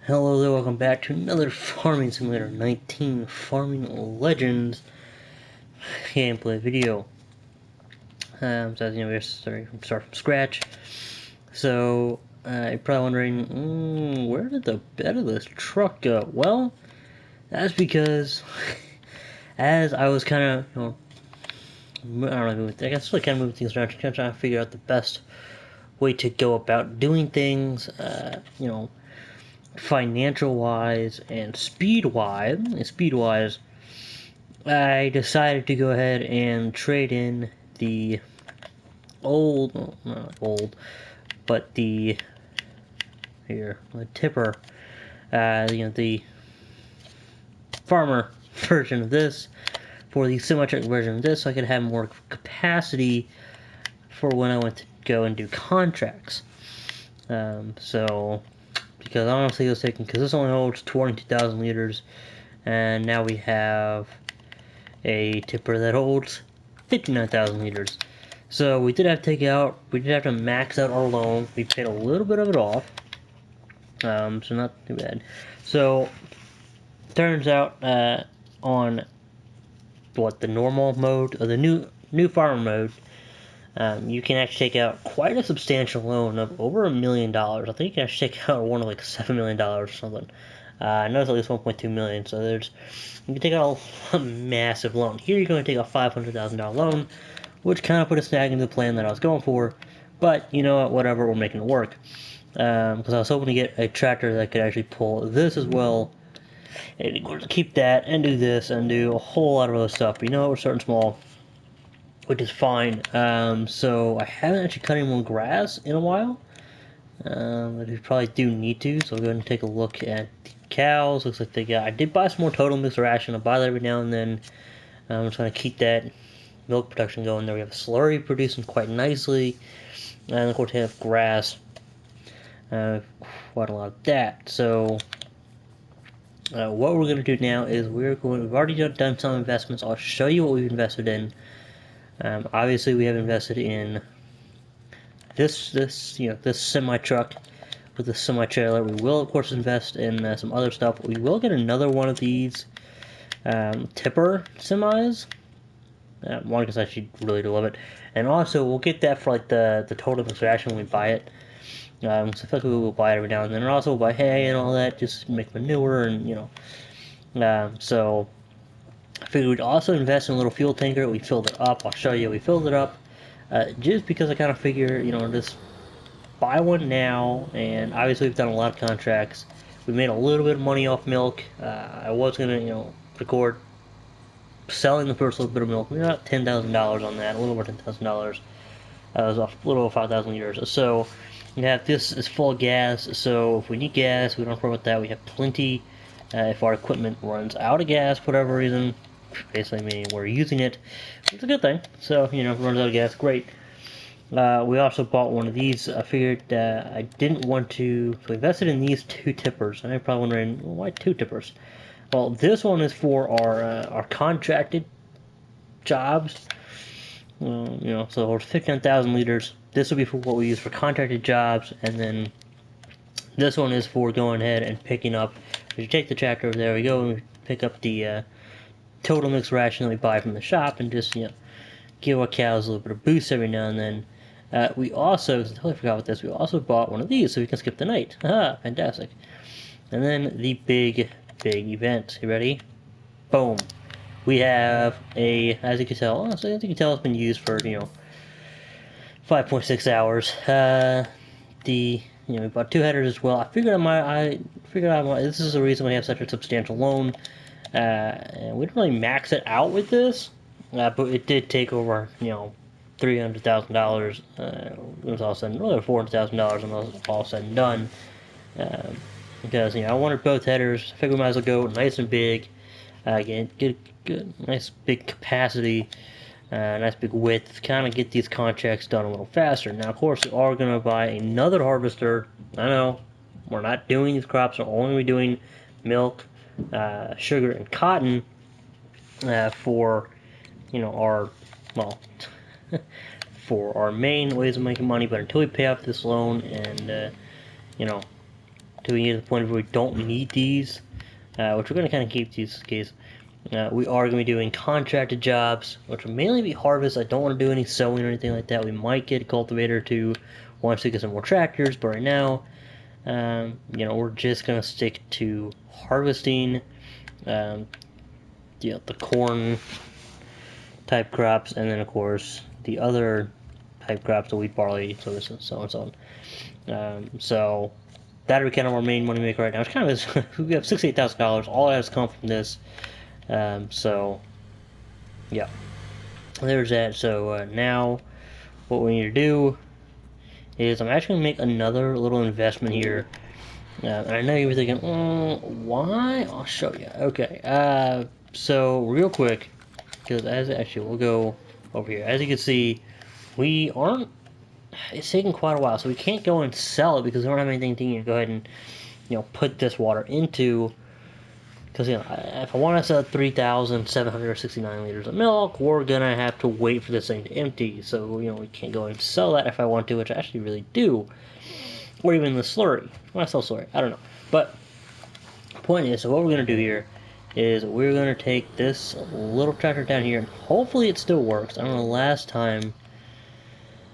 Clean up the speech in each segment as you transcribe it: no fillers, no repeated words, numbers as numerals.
Hello there, welcome back to another Farming Simulator 19 Farming Legends gameplay video. So as you know, we're starting from scratch. So, you're probably wondering, where did the bed of this truck go? Well, that's because, as I was kind of, I don't know, I guess really kind of moving things around, trying to figure out the best way to go about doing things, financial wise and speed wise, I decided to go ahead and trade in the not old, but the tipper, the farmer version of this for the semi-truck version of this, so I could have more capacity for when I went to go and do contracts. Because honestly, it was taking, because this only holds 22,000 liters, and now we have a tipper that holds 59,000 liters. So we did have to max out our loan. We paid a little bit of it off, so not too bad. So turns out on the normal mode or the new farmer mode, you can actually take out quite a substantial loan of over $1 million. I think you can actually take out one of like $7 million or something. I know it's at least 1.2 million, so you can take out a massive loan. Here you're going to take a $500,000 loan, which kind of put a snag into the plan that I was going for, but you know what, whatever, we're making it work. Because I was hoping to get a tractor that could actually pull this as well, and keep that, and do this, and do a whole lot of other stuff, but you know, we're starting small, which is fine. So I haven't actually cut any more grass in a while. But we probably do need to, so we'll go ahead and take a look at the cows. Looks like I did buy some more total mixed ration. I buy that every now and then. I'm just going to keep that milk production going there. We have a slurry producing quite nicely, and of course we have grass. Quite a lot of that. So what we're going to do now is we've already done some investments. I'll show you what we've invested in. Obviously we have invested in this semi truck with the semi trailer. We will of course invest in some other stuff. We will get another one of these tipper semis. One, because I actually really do love it, and also we'll get that for like the total ration when we buy it. So I feel like we will buy it every now and then, and also we'll buy hay and all that, just make manure and so I figured we'd also invest in a little fuel tanker. We filled it up. I'll show you. We filled it up just because I kind of figure, just buy one now. And obviously, we've done a lot of contracts. We made a little bit of money off milk. I was gonna, record selling the first little bit of milk. We got $10,000 on that, a little over $10,000. It was a little over 5,000 liters. So we have this is full gas. So if we need gas, we don't worry about that. We have plenty. If our equipment runs out of gas for whatever reason, basically meaning we're using it, it's a good thing. So, runs out of gas, great. We also bought one of these. I figured I didn't want to, so we invested in these two tippers. And you're probably wondering, well, why two tippers? Well, this one is for our contracted jobs. So it's 59,000 liters. This will be for what we use for contracted jobs, and then this one is for going ahead and picking up. If you take the tractor over there, we go and pick up the total mixed ration that we buy from the shop, and just give our cows a little bit of boost every now and then. We also, I totally forgot about this, we also bought one of these so we can skip the night. Ah, fantastic. And then the big event. You ready? Boom. We have as you can tell, it's been used for 5.6 hours. We bought two headers as well. I figured this is the reason we have such a substantial loan. And we didn't really max it out with this, but it did take over, $300,000. It was all said, really $400,000 when it was all said and done. Because I wanted both headers. I figured we might as well go nice and big, get nice big capacity, nice big width, kind of get these contracts done a little faster. Now, of course, we are going to buy another harvester. I know we're not doing these crops; we're only doing milk, sugar, and cotton for our for our main ways of making money. But until we pay off this loan and till we get to the point where we don't need these, which we're going to kind of keep these case. We are going to be doing contracted jobs, which will mainly be harvest. I don't want to do any sowing or anything like that. We might get a cultivator to once we get some more tractors, but right now, we're just going to stick to harvesting, the corn type crops, and then of course the other type crops, the wheat, barley, so this and so on and so on. So that'll be kind of our main money maker right now. It's kind of we have $68,000. All that has come from this. So yeah, there's that. So now what we need to do is I'm actually gonna make another little investment here. And I know you were thinking, why? I'll show you. Okay. So real quick, because we'll go over here. As you can see, we aren't. It's taking quite a while, so we can't go and sell it because we don't have anything to go ahead and put this water into. Because if I want to sell 3,769 liters of milk, we're gonna have to wait for this thing to empty. So we can't go and sell that if I want to, which I actually really do. Or even the slurry. When I sell slurry, I don't know. But the point is, so what we're gonna do here is we're gonna take this little tractor down here, and hopefully it still works. I don't know. Last time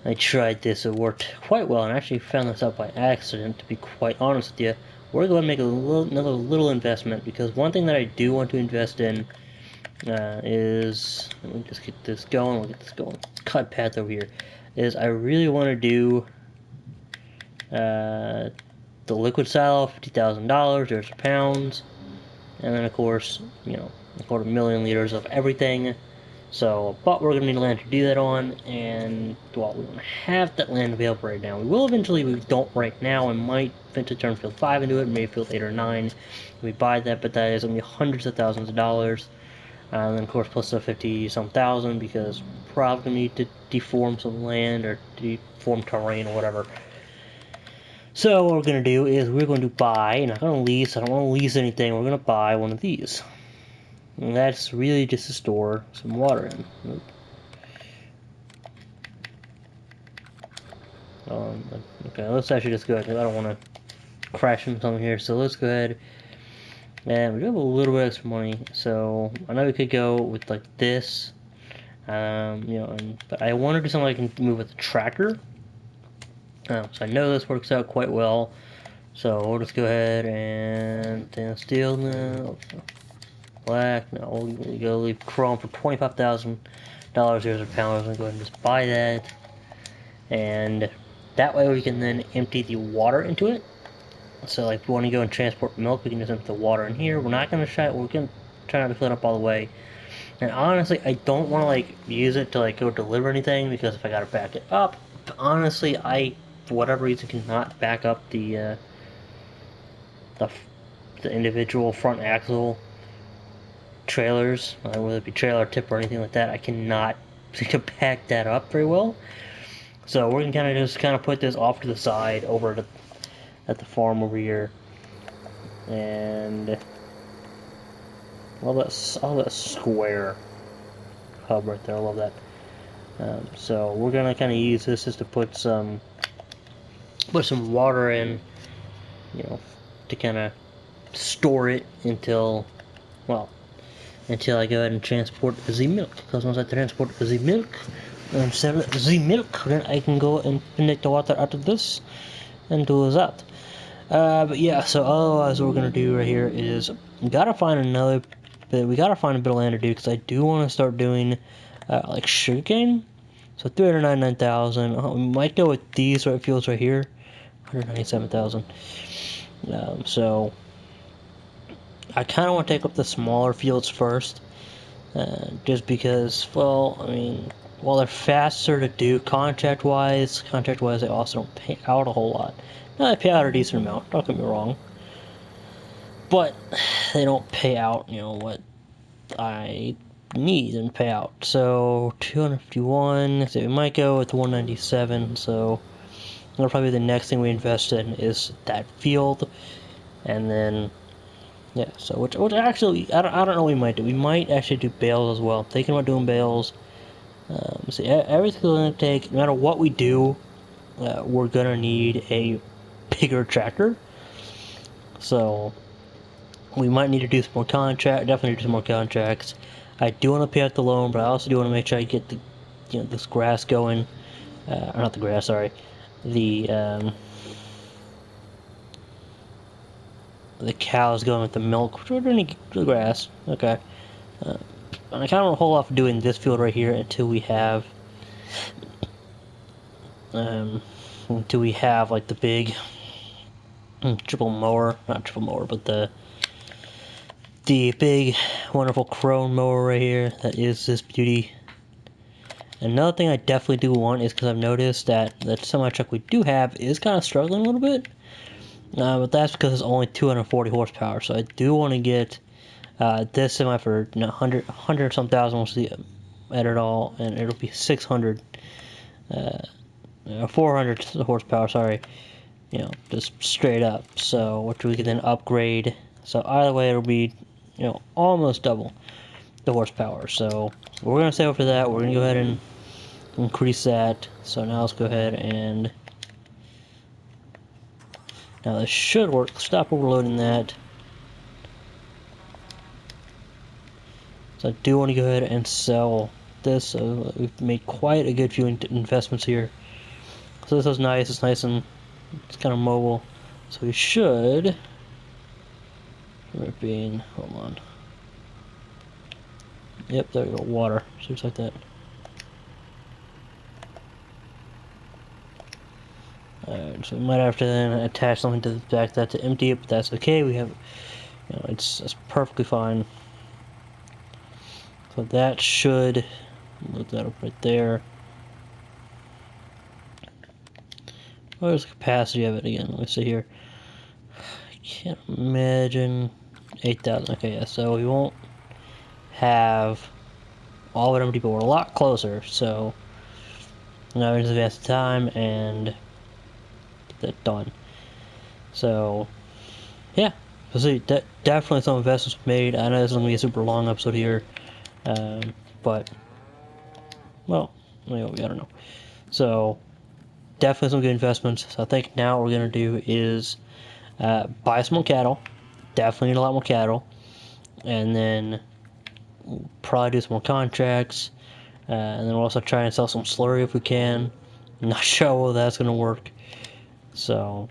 I tried this, it worked quite well, and I actually found this out by accident. To be quite honest with you, we're going to make another little investment, because one thing that I do want to invest in is, let me just get this going. We'll get this going. Cut path over here. Is I really want to do the liquid silo, $50,000. There's pounds, and then of course, a 250,000 liters of everything. So, but we're going to need land to do that on, and, well, we don't have that land available right now. We will eventually, we don't right now, and might eventually turn field 5 into it, maybe field 8 or 9, if we buy that, but that is going to be hundreds of thousands of dollars, and then of course plus the 50-some thousand, because we're probably going to need to deform some land, or deform terrain, or whatever. So what we're going to do is we're going to buy, not going to lease, I don't want to lease anything, we're going to buy one of these. And that's really just to store some water in. Okay, let's actually just go ahead, because I don't want to crash into something here. So let's go ahead, and we do have a little bit extra money. So I know we could go with like this, but I want to do something I can move with the tractor. So I know this works out quite well. So we'll just go ahead and steel now. Black. No, we'll go leave chrome for $25,000. There's a pound. I'm gonna go ahead and just buy that, and that way we can then empty the water into it. So like if we want to go and transport milk, we can just empty the water in here. We're not gonna try. We're gonna try not to fill it up all the way. And honestly, I don't want to like use it to like go deliver anything, because if I gotta back it up, honestly, I for whatever reason cannot back up the individual front axle trailers, whether it be trailer tip or anything like that. I cannot pack that up very well. So we're gonna just put this off to the side over at the farm over here, and all that square hub right there. I love that. So we're gonna kind of use this just to put some water in, to kind of store it until I go ahead and transport the milk. Because once I transport the milk and sell the milk, then I can go and connect the water out of this and do that. But yeah, so otherwise what we're gonna do right here is we gotta find a bit of land to do, because I do want to start doing like sugarcane. So 399,000. We might go with these fields right here, 197,000. So I kind of want to take up the smaller fields first, just because, well, I mean, while they're faster to do contract-wise, they also don't pay out a whole lot. Now, they pay out a decent amount, don't get me wrong, but they don't pay out, what I need and pay out. So 251, so we might go with 197, so that'll probably be the next thing we invest in is that field, and then yeah, so which actually I don't know what we might do. We might actually do bales as well. Thinking about doing bales. So everything's going to take, no matter what we do, we're going to need a bigger tractor. So we might need to do some more definitely do some more contracts. I do want to pay out the loan, but I also do want to make sure I get the, this grass going. Or not the grass, sorry. The cows going with the milk, which we're going to the grass. Okay. And I kind of want to hold off doing this field right here until we have like the big triple mower, not triple mower, but the big wonderful crone mower right here that is this beauty. Another thing I definitely do want is because I've noticed that the semi truck we do have is kind of struggling a little bit, but that's because it's only 240 horsepower. So I do want to get this semi for 100 some thousand. We'll see at it all, and it'll be 600, 400 horsepower. Sorry, just straight up. So which we can then upgrade. So either way, it'll be almost double the horsepower. So we're gonna save up for that. We're gonna go ahead and increase that. So now let's go ahead and now this should work. Stop overloading that. So I do want to go ahead and sell this. So we've made quite a good few investments here. So this is nice. It's nice and it's kind of mobile. So we should. Hold on. Yep, there we go. Water. So just like that. Alright, so we might have to then attach something to the back of that to empty it, but that's okay. We have, it's perfectly fine. So that should load that up right there. Where's the capacity of it again? Let me see here. I can't imagine 8,000. Okay, yeah, so we won't have all of it empty, but we're a lot closer. So now we just advance the time and get that done. So yeah, so see, definitely some investments made. I know this is gonna be a super long episode here, but well, I don't know. So definitely some good investments. So I think now what we're gonna do is buy some more cattle. Definitely need a lot more cattle, and then we'll probably do some more contracts, and then we'll also try and sell some slurry if we can. I'm not sure whether that's gonna work. So,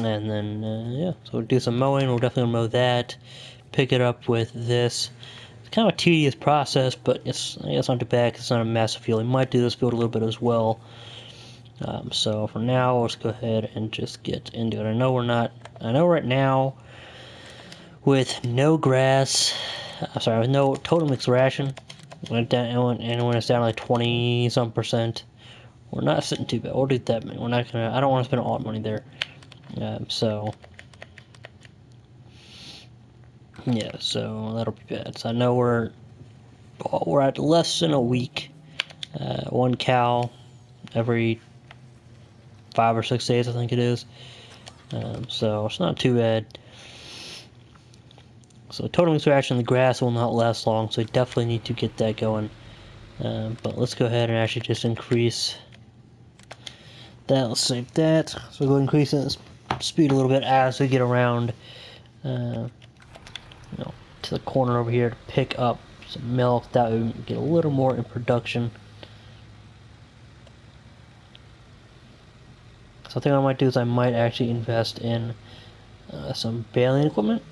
and then yeah, so we'll do some mowing. We're definitely gonna mow that. Pick it up with this. It's kind of a tedious process, but it's not too bad. It's not a massive field. We might do this field a little bit as well. So for now, let's go ahead and just get into it. I know right now, with no grass, with no total mixed ration, went down, and when it's down like 20-some%, we're not sitting too bad. We'll do that. We're not gonna. I don't want to spend a lot of money there. So yeah, so that'll be bad. So I know we're at less than a week. One cow every 5 or 6 days, I think it is. So it's not too bad. So total extraction of the grass will not last long, so we definitely need to get that going. But let's go ahead and actually just increase that. Let's save that. So we'll go increase the speed a little bit as we get around, to the corner over here to pick up some milk. That way we can get a little more in production. So I think what I might do is I might actually invest in some baling equipment,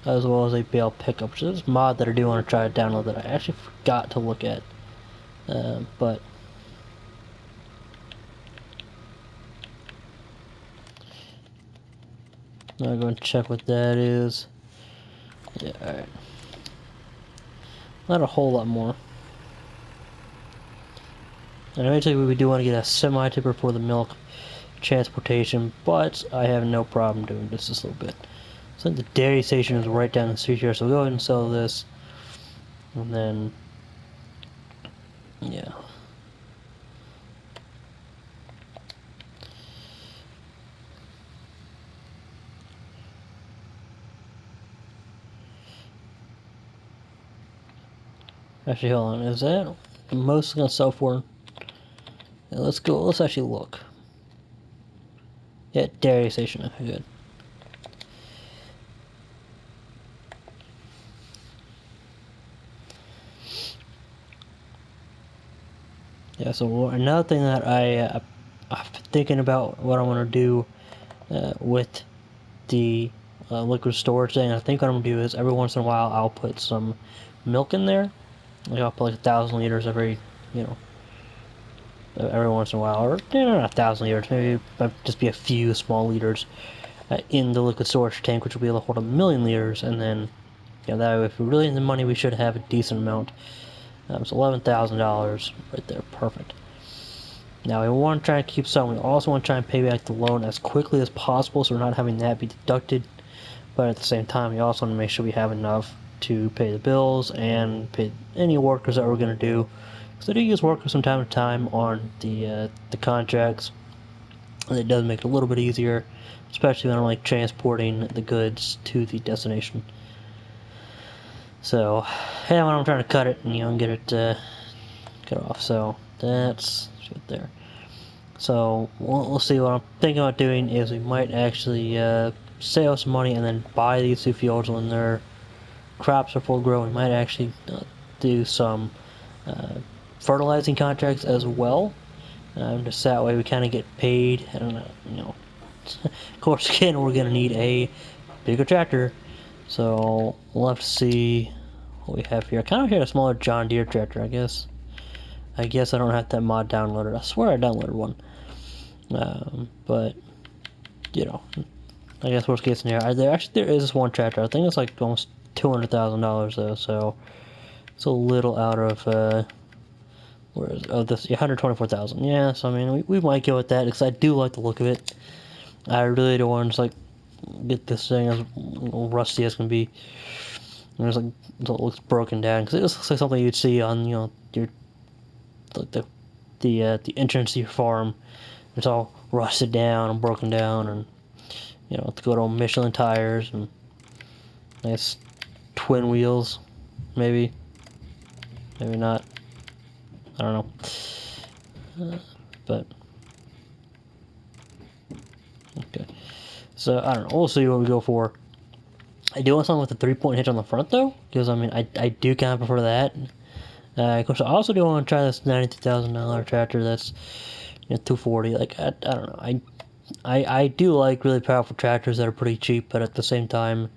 as well as a bale pickup, which is this mod that I do want to try to download that I actually forgot to look at. But I'm going to check what that is. Yeah, alright. Not a whole lot more. And eventually we do want to get a semi-tipper for the milk transportation, but I have no problem doing this a little bit. So the dairy station is right down the street here, so we'll go ahead and sell this. And then, yeah. Actually, hold on, is that most gonna sell for? Yeah, let's actually look. Yeah, dairy station. Okay, good. Yeah, so another thing that I've been thinking about what I want to do with the liquid storage thing. I think what I'm gonna do is every once in a while I'll put some milk in there. Like I'll put like 1,000 liters you know, every once in a while, or not 1,000 liters, maybe just be a few small liters in the liquid storage tank, which will be able to hold 1,000,000 liters, and then that way, if we're really in the money, we should have a decent amount. So $11,000 right there, perfect. Now we want to try and keep some. We also want to try and pay back the loan as quickly as possible, so we're not having that be deducted. But at the same time, we also want to make sure we have enough to pay the bills and pay any workers that we're going to do. Because I do use workers from time to time on the contracts, and it does make it a little bit easier, especially when I'm like transporting the goods to the destination. So, yeah, when I'm trying to cut it and get it cut off. So that's good there. So we'll see. What I'm thinking about doing is we might actually save some money and then buy these two fields when their crops are full grown. We might actually do some fertilizing contracts as well. Just that way we kind of get paid. I don't know, of course, again, we're gonna need a bigger tractor. So we'll have to see what we have here. I kind of had a smaller John Deere tractor, I guess. I don't have that mod downloaded. I swear I downloaded one. But, I guess worst case scenario. There is this one tractor. I think it's like almost $200,000 though, so it's a little out of, where is it? Oh, this, 124,000. Yeah, so I mean, we might go with that, because I do like the look of it. I really don't want to just, like, get this thing as rusty as can be. And it's like, it looks broken down, because it just looks like something you'd see on, your, like the entrance to your farm. It's all rusted down and broken down, and the good old Michelin tires and nice twin wheels, maybe not. I don't know, but okay. So I don't know. We'll see what we go for. I do want something with a 3-point hitch on the front though, because I mean I do kind of prefer that. Of course, I also do want to try this $92,000 tractor. That's 240. Like I don't know. I do like really powerful tractors that are pretty cheap, but at the same time,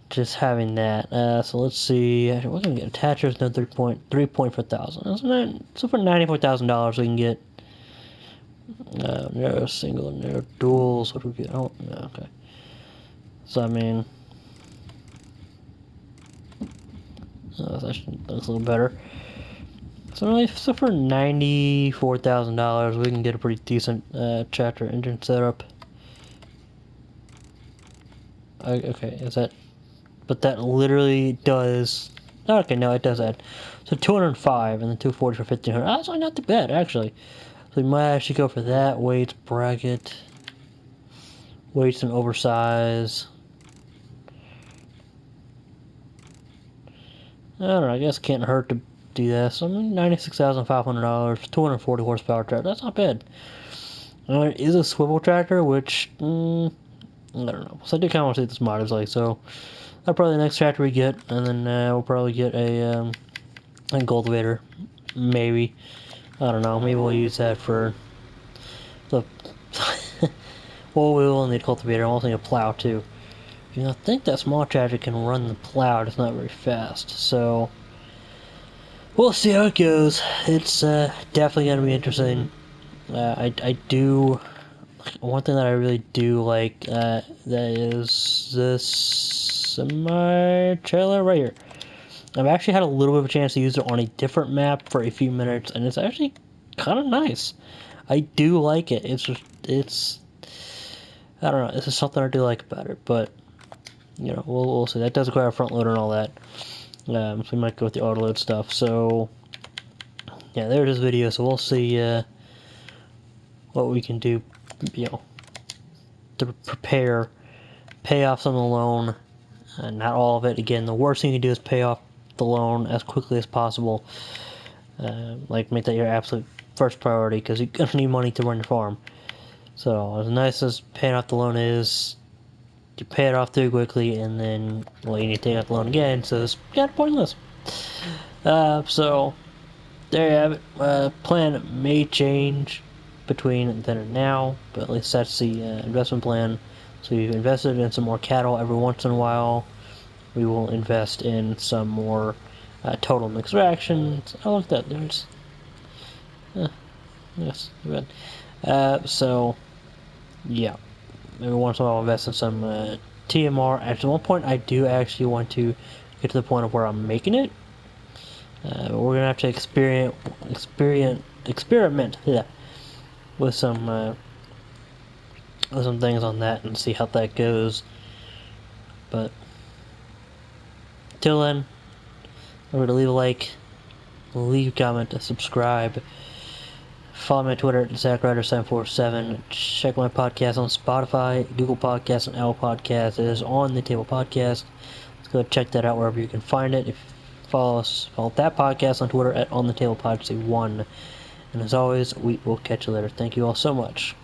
just having that. So let's see. We're gonna get attachers. No 3 point for 1,000. So for $94,000, we can get narrow single, narrow duals. What do we get? Oh, yeah, okay. So I mean, that looks a little better. So for $94,000, we can get a pretty decent tractor engine setup. Okay, is that? But that literally does. Okay, no, it does add. So 205 and then 240 for 1,500. That's not too bad, actually. So we might actually go for that. Weights, bracket. Weights and oversize. I don't know, I guess it can't hurt to do that. So I mean, $96,500, 240 horsepower tractor. That's not bad. It is a swivel tractor, which, I don't know. So I do kind of want to see what this mod is like. So that's probably the next tractor we get. And then we'll probably get a cultivator. Maybe. I don't know. Maybe we'll use that for the... well, we will need a cultivator. I'm also need a plow, too. I think that small tractor can run the plow. It's not very fast. So we'll see how it goes. It's definitely going to be interesting. I do... One thing that I really do like, that is this semi-trailer right here. I've actually had a little bit of a chance to use it on a different map for a few minutes, and it's actually kind of nice. I do like it. It's, I don't know, this is something I do like about it, but, we'll see. That does require a front loader and all that, so we might go with the auto load stuff. So, yeah, there's this video, so we'll see, what we can do, to prepare, pay off some of the loan, not all of it. Again, the worst thing you can do is pay off the loan as quickly as possible. Like, make that your absolute first priority, because you're gonna need money to run your farm. So as nice as paying off the loan is, you pay it off too quickly, and then you need to take out the loan again, so it's kind of pointless. So there you have it. Plan may change between then and now, but at least that's the investment plan. So we've invested in some more cattle every once in a while. We will invest in some more total extractions. Oh, look at that. There's. Yes, good. So, yeah. Every once in a while I'll invest in some TMR. At one point, I do actually want to get to the point of where I'm making it. But we're going to have to experiment yeah, with some things on that and see how that goes. But till then, remember to leave a like, leave a comment, subscribe. Follow me on Twitter at ZachRider747. Check my podcast on Spotify, Google Podcasts, and Apple Podcasts. It is on the Table Podcast. Let's go check that out wherever you can find it. If follow that podcast on Twitter at On the Table Pod, say 1. And as always, we will catch you later. Thank you all so much.